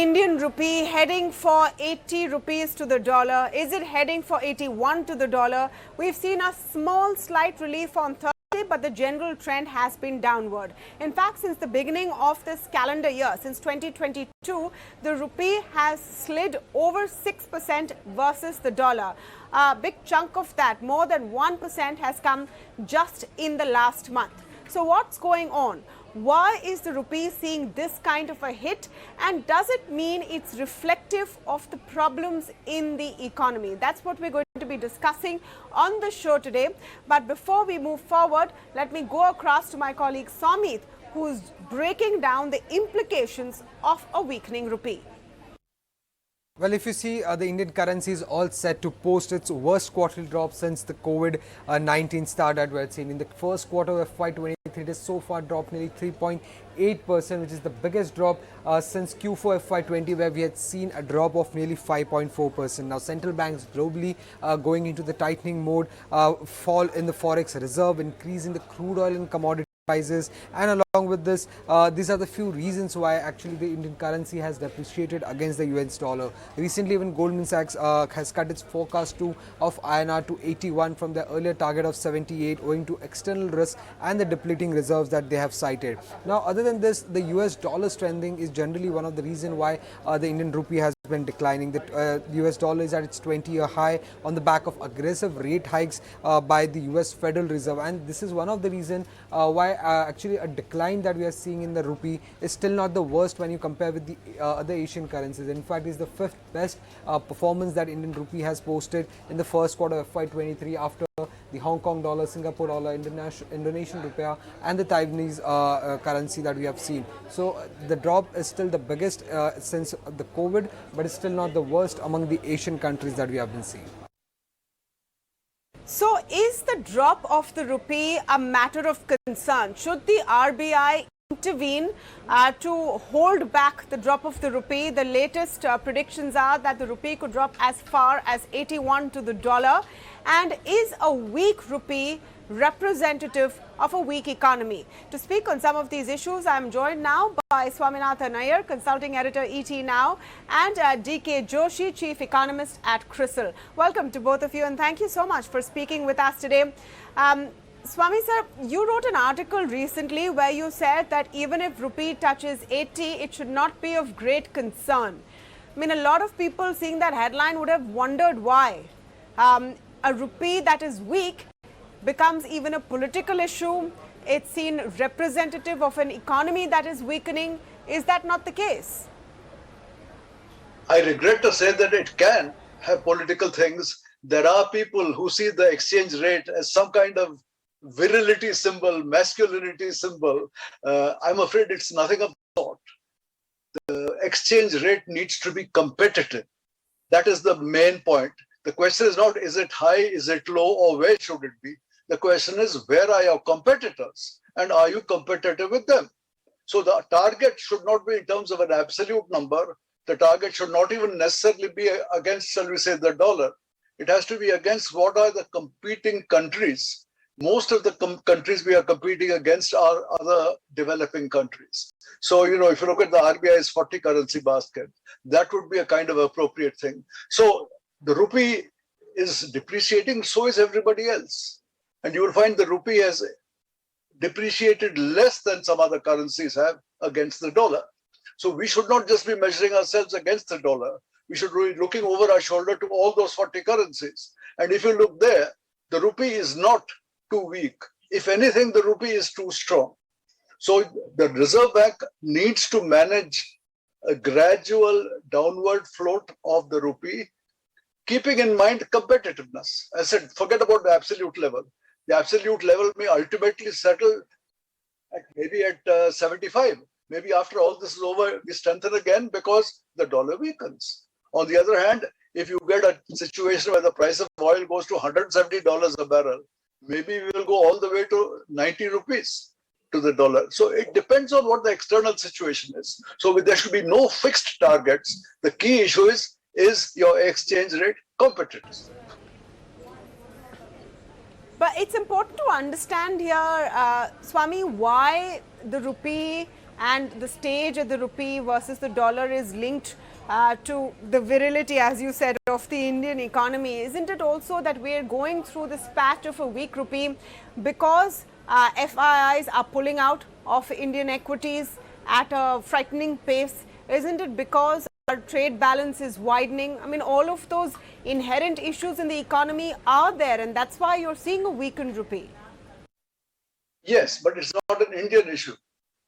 Indian rupee heading for 80 rupees to the dollar. Is it heading for 81 to the dollar? We've seen a small slight relief on Thursday, but the general trend has been downward. In fact, since the beginning of this calendar year, since 2022, the rupee has slid over 6% versus the dollar. A big chunk of that, more than 1%, has come just in the last month. So what's going on? Why is the rupee seeing this kind of a hit, and does it mean it's reflective of the problems in the economy? That's what we're going to be discussing on the show today. But before we move forward, let me go across to my colleague Swaminathan, who's breaking down the implications of a weakening rupee. Well, if you see, the Indian currency is all set to post its worst quarterly drop since the COVID-19 started. We're seeing in the first quarter of FY23, it has so far dropped nearly 3.8%, which is the biggest drop since Q4 FY20, where we had seen a drop of nearly 5.4%. Now, central banks globally going into the tightening mode, fall in the forex reserve, increasing the crude oil and commodity prices, and along with this, these are the few reasons why actually the Indian currency has depreciated against the US dollar. Recently, even Goldman Sachs has cut its forecast of INR to 81 from the earlier target of 78, owing to external risk and the depleting reserves that they have cited. Now, other than this, the US dollar strengthening is generally one of the reasons why the Indian rupee has been declining. The US dollar is at its 20-year high on the back of aggressive rate hikes by the US Federal Reserve, and this is one of the reasons why actually a decline that we are seeing in the rupee is still not the worst when you compare with the other Asian currencies. In fact, it's the fifth best performance that Indian rupee has posted in the first quarter of FY23 after the Hong Kong dollar, Singapore dollar, Indonesian rupiah and the Taiwanese currency that we have seen. So the drop is still the biggest since the COVID, but it's still not the worst among the Asian countries that we have been seeing. So is the drop of the rupee a matter of concern? Should the RBI intervene to hold back the drop of the rupee? The latest predictions are that the rupee could drop as far as 81 to the dollar. And is a weak rupee representative of a weak economy? To speak on some of these issues, I am joined now by Swaminathan Aiyar, consulting editor ET Now, and D.K Joshi, chief economist at CRISIL. Welcome to both of you, and thank you so much for speaking with us today. Swami sir, you wrote an article recently where you said that even if rupee touches 80, it should not be of great concern. I mean, a lot of people seeing that headline would have wondered why. A rupee that is weak becomes even a political issue. It's seen representative of an economy that is weakening. Is that not the case? I regret to say that it can have political things. There are people who see the exchange rate as some kind of virility symbol, masculinity symbol. I'm afraid it's nothing of the sort. The exchange rate needs to be competitive. That is the main point. The question is not, is it high, is it low, or where should it be? The question is, where are your competitors, and are you competitive with them? So the target should not be in terms of an absolute number. The target should not even necessarily be against, shall we say, the dollar. It has to be against what are the competing countries. Most of the countries we are competing against are other developing countries. So, you know, if you look at the RBI's 40 currency basket, that would be a kind of appropriate thing. So the rupee is depreciating, so is everybody else. And you will find the rupee has depreciated less than some other currencies have against the dollar. So we should not just be measuring ourselves against the dollar. We should be looking over our shoulder to all those 40 currencies. And if you look there, the rupee is not too weak. If anything, the rupee is too strong. So the Reserve Bank needs to manage a gradual downward float of the rupee, keeping in mind competitiveness. I said, forget about the absolute level. The absolute level may ultimately settle maybe at 75. Maybe after all this is over, we strengthen again because the dollar weakens. On the other hand, if you get a situation where the price of oil goes to $170 a barrel, maybe we will go all the way to 90 rupees to the dollar. So it depends on what the external situation is. So there should be no fixed targets. The key issue is your exchange rate competitiveness. But it's important to understand here, Swami, why the rupee and the stage at the rupee versus the dollar is linked to the virility, as you said, of the Indian economy. Isn't it also that we're going through this patch of a weak rupee because FIIs are pulling out of Indian equities at a frightening pace? Isn't it because our trade balance is widening? I mean, all of those inherent issues in the economy are there, and that's why you're seeing a weakened rupee. Yes, but it's not an Indian issue.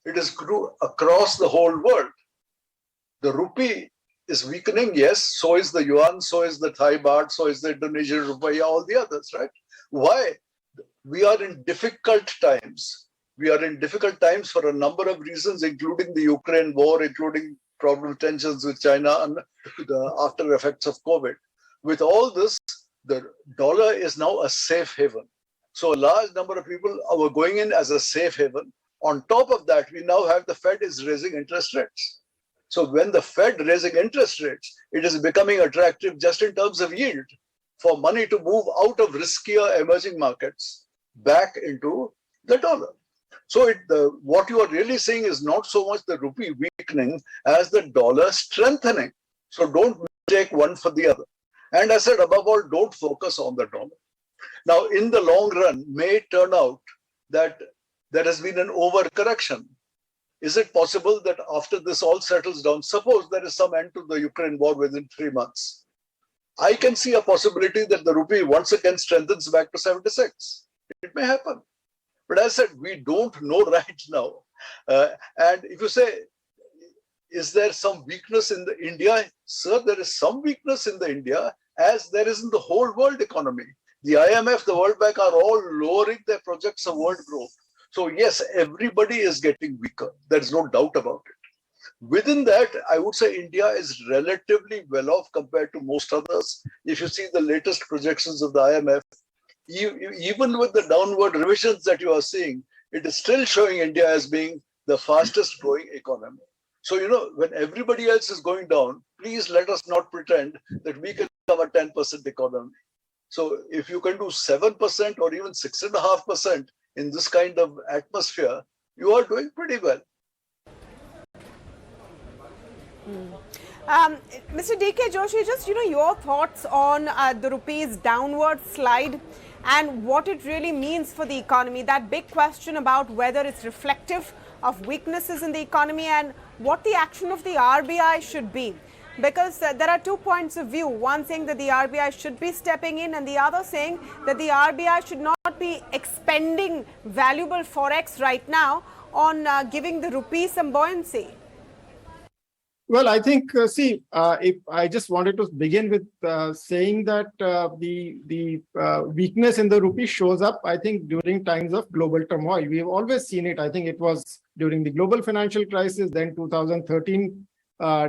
It is across the whole world. The rupee is weakening, yes, so is the yuan, so is the Thai baht, so is the Indonesian rupiah, all the others, right? Why? We are in difficult times. We are in difficult times for a number of reasons, including the Ukraine war, including problem tensions with China and the after effects of COVID. With all this, the dollar is now a safe haven. So a large number of people are going in as a safe haven. On top of that, we now have the Fed is raising interest rates. So when the Fed raising interest rates, it is becoming attractive just in terms of yield for money to move out of riskier emerging markets back into the dollar. So what you are really seeing is not so much the rupee weakening as the dollar strengthening. So don't take one for the other. And I said, above all, don't focus on the dollar. Now, in the long run, may turn out that there has been an overcorrection. Is it possible that after this all settles down, suppose there is some end to the Ukraine war within 3 months, I can see a possibility that the rupee once again strengthens back to 76. It may happen. But as I said, we don't know right now. And if you say, is there some weakness in the India? Sir, there is some weakness in the India as there is in the whole world economy. The IMF, the World Bank are all lowering their projects of world growth. So yes, everybody is getting weaker. There's no doubt about it. Within that, I would say India is relatively well off compared to most others. If you see the latest projections of the IMF, even with the downward revisions that you are seeing, it is still showing India as being the fastest growing economy. So, when everybody else is going down, please let us not pretend that we can become a 10% economy. So if you can do 7% or even 6.5% in this kind of atmosphere, you are doing pretty well. Mr. D.K. Joshi, just your thoughts on the rupee's downward slide and what it really means for the economy. That big question about whether it's reflective of weaknesses in the economy and what the action of the RBI should be. Because there are 2 points of view, one saying that the RBI should be stepping in and the other saying that the RBI should not be expending valuable forex right now on giving the rupee some buoyancy. Well, I think, if I just wanted to begin with saying that the weakness in the rupee shows up, I think, during times of global turmoil. We have always seen it. I think it was during the global financial crisis, then 2013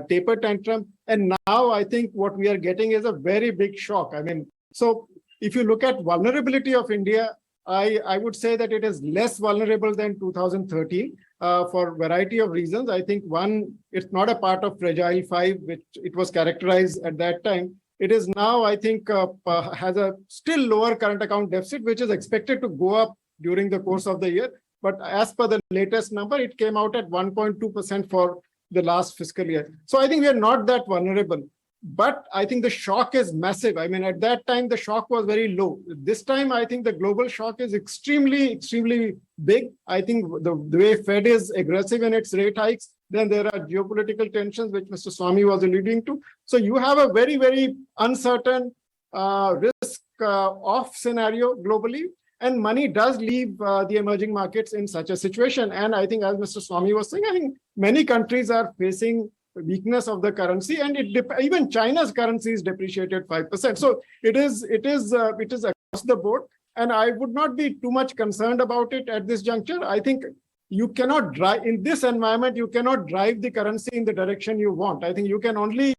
taper tantrum. And now I think what we are getting is a very big shock. I mean, so if you look at vulnerability of India, I would say that it is less vulnerable than 2013 for a variety of reasons. I think one, it's not a part of Fragile Five, which it was characterized at that time. It is now, I think, has a still lower current account deficit, which is expected to go up during the course of the year. But as per the latest number, it came out at 1.2% for the last fiscal year. So I think we are not that vulnerable. But I think the shock is massive. I mean, at that time, the shock was very low. This time, I think the global shock is extremely, extremely big. I think the way Fed is aggressive in its rate hikes, then there are geopolitical tensions, which Mr. Swami was alluding to. So you have a very, very uncertain risk-off scenario globally. And money does leave the emerging markets in such a situation. And I think, as Mr. Swami was saying, I think many countries are facing weakness of the currency, and even China's currency is depreciated 5%. So it is across the board, and I would not be too much concerned about it at this juncture. I think you cannot drive in this environment. You cannot drive the currency in the direction you want. I think you can only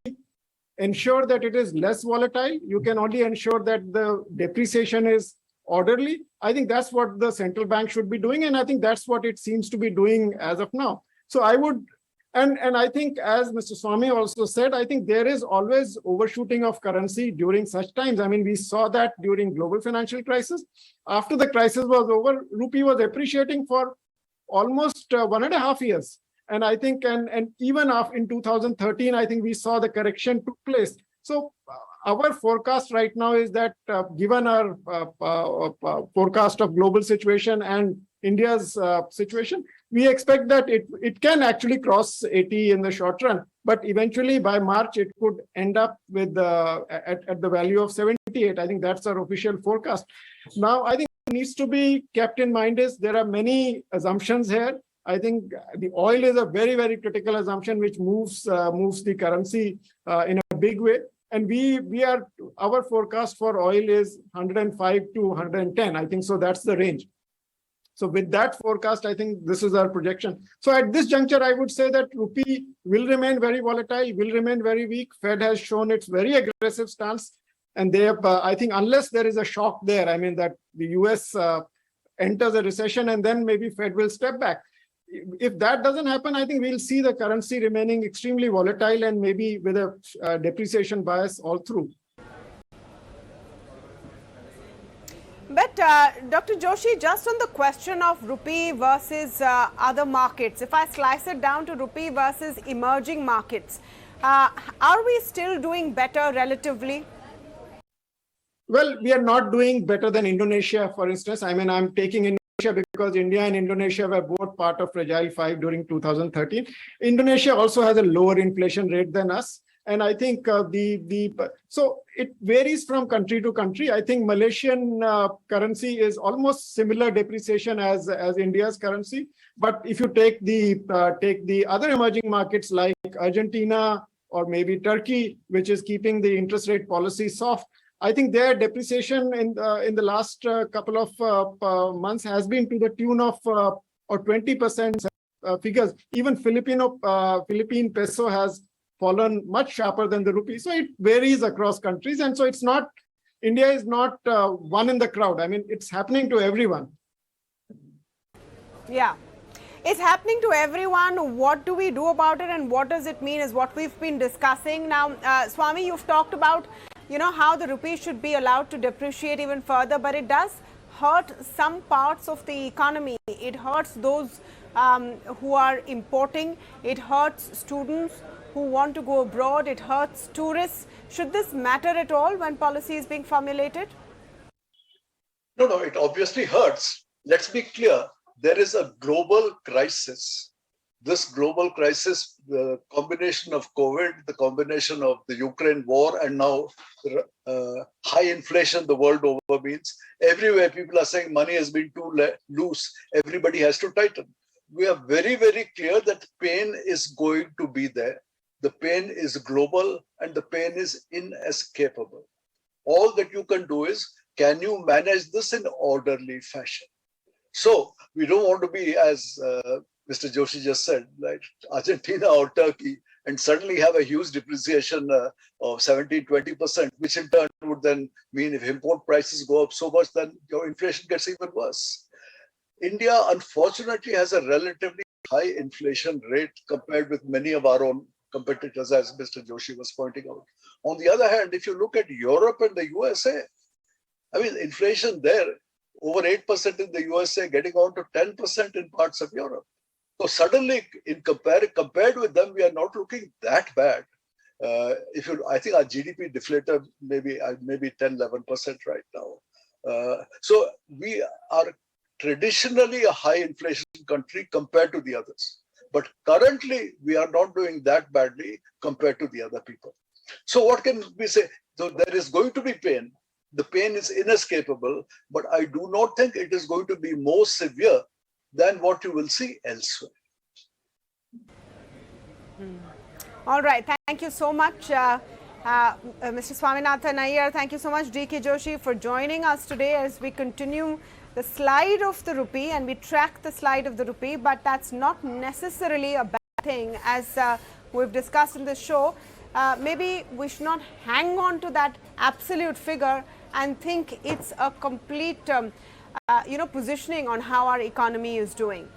ensure that it is less volatile. You can only ensure that the depreciation is orderly. I think that's what the central bank should be doing, and I think that's what it seems to be doing as of now. So I would. And I think, as Mr. Swami also said, I think there is always overshooting of currency during such times. I mean, we saw that during global financial crisis. After the crisis was over, rupee was appreciating for almost 1.5 years. And I think, and even in 2013, I think we saw the correction took place. So our forecast right now is that given our forecast of global situation and India's situation, we expect that it can actually cross 80 in the short run, but eventually by March it could end up with at the value of 78. I think that's our official forecast. Now, I think needs to be kept in mind is there are many assumptions here. I think the oil is a very, very critical assumption which moves the currency in a big way. And our forecast for oil is 105 to 110. I think so that's the range. So with that forecast, I think this is our projection. So at this juncture, I would say that rupee will remain very volatile, will remain very weak. Fed has shown its very aggressive stance. And they have, I think unless there is a shock there, I mean that the US enters a recession and then maybe Fed will step back. If that doesn't happen, I think we'll see the currency remaining extremely volatile and maybe with a depreciation bias all through. But Dr. Joshi, just on the question of rupee versus other markets, if I slice it down to rupee versus emerging markets, are we still doing better relatively? Well, we are not doing better than Indonesia, for instance. I mean, I'm taking Indonesia because India and Indonesia were both part of Fragile Five during 2013. Indonesia also has a lower inflation rate than us. And I think so it varies from country to country. I think Malaysian currency is almost similar depreciation as India's currency. But if you take the other emerging markets like Argentina or maybe Turkey, which is keeping the interest rate policy soft, I think their depreciation in the last couple of months has been to the tune of or 20% figures. Even Philippine peso has fallen much sharper than the rupee. So it varies across countries. And so India is not one in the crowd. I mean, it's happening to everyone. Yeah, it's happening to everyone. What do we do about it and what does it mean is what we've been discussing. Now, Swami, you've talked about, how the rupee should be allowed to depreciate even further, but it does hurt some parts of the economy. It hurts those who are importing. It hurts students who want to go abroad. It hurts tourists. Should this matter at all when policy is being formulated? No, it obviously hurts. Let's be clear. There is a global crisis. This global crisis, the combination of COVID, the combination of the Ukraine war, and now high inflation the world over means everywhere people are saying money has been too loose. Everybody has to tighten. We are very, very clear that pain is going to be there. The pain is global and the pain is inescapable. All that you can do is, can you manage this in orderly fashion? So we don't want to be, as Mr. Joshi just said, like Argentina or Turkey, and suddenly have a huge depreciation of 17-20%, which in turn would then mean if import prices go up so much, then your inflation gets even worse. India, unfortunately, has a relatively high inflation rate compared with many of our own competitors, as Mr. Joshi was pointing out. On the other hand, if you look at Europe and the USA, I mean, inflation there, over 8% in the USA, getting on to 10% in parts of Europe. So suddenly, compared with them, we are not looking that bad. I think our GDP deflated maybe 10-11% right now. So we are traditionally a high inflation country compared to the others. But currently, we are not doing that badly compared to the other people. So what can we say? So there is going to be pain. The pain is inescapable, but I do not think it is going to be more severe than what you will see elsewhere. All right. Thank you so much, Mr. Swaminathan Aiyar. Thank you so much, D.K Joshi, for joining us today as we continue the slide of the rupee and we track the slide of the rupee. But that's not necessarily a bad thing, as we've discussed in this show. Maybe we should not hang on to that absolute figure and think it's a complete, positioning on how our economy is doing.